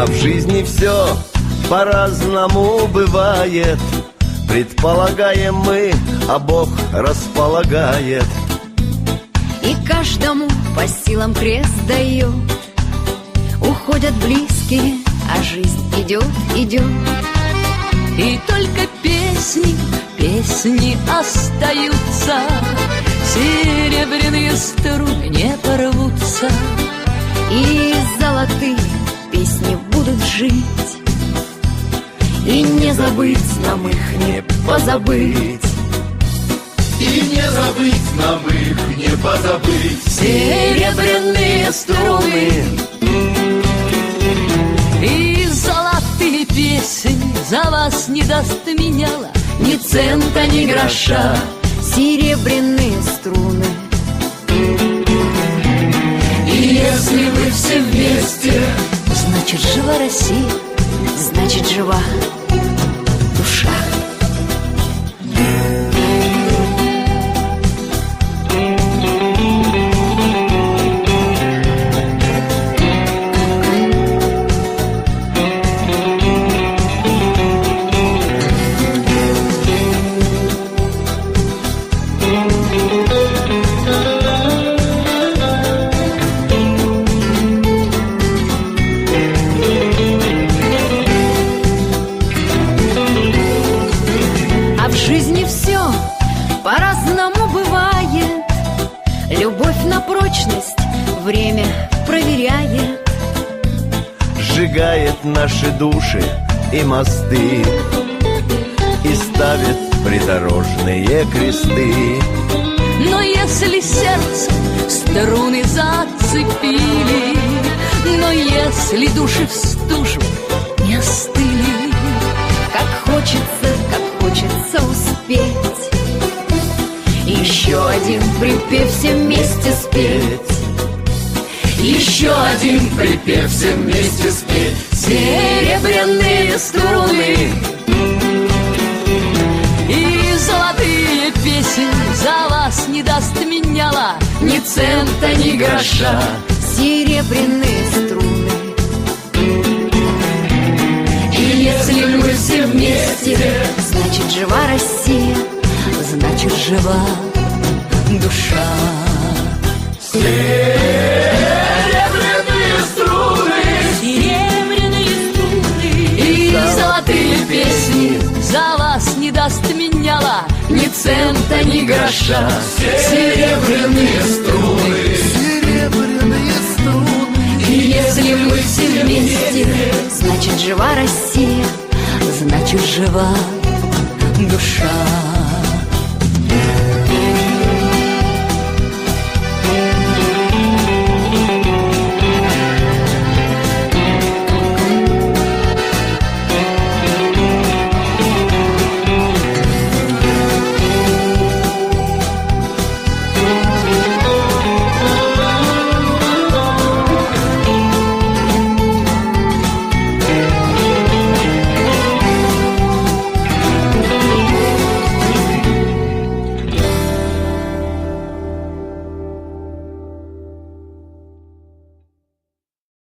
А в жизни все по-разному бывает. Предполагаем мы, а Бог располагает. И каждому по силам крест дает. Уходят близкие, а жизнь идет, идет. И только песни, песни остаются, серебряные струны не порвутся. И золотые песни будут жить. И не забыть нам их, не позабыть. И не забыть нам их, не позабыть. Серебряные струны и золотые песни за вас не даст меняла ни цента, ни гроша. Серебряные струны. И если вы все вместе, значит жива Россия, Значит, жива душа. В жизни все по-разному бывает. Любовь на прочность время проверяет. Сжигает наши души и мосты, и ставит придорожные кресты. но если сердце струны зацепили, но если души в стужу не остыли, как хочется успеть еще один припев все вместе спеть. Еще один припев все вместе спеть. серебряные струны и золотые песни за вас не даст меняла ни цента, ни гроша. Серебряные струны. И если мы все вместе, Значит, жива Россия, значит жива душа. Серебряные струны И золотые песни за вас не даст меняла ни цента, ни гроша. серебряные струны. И если мы все вместе, значит, жива Россия, значит жива душа.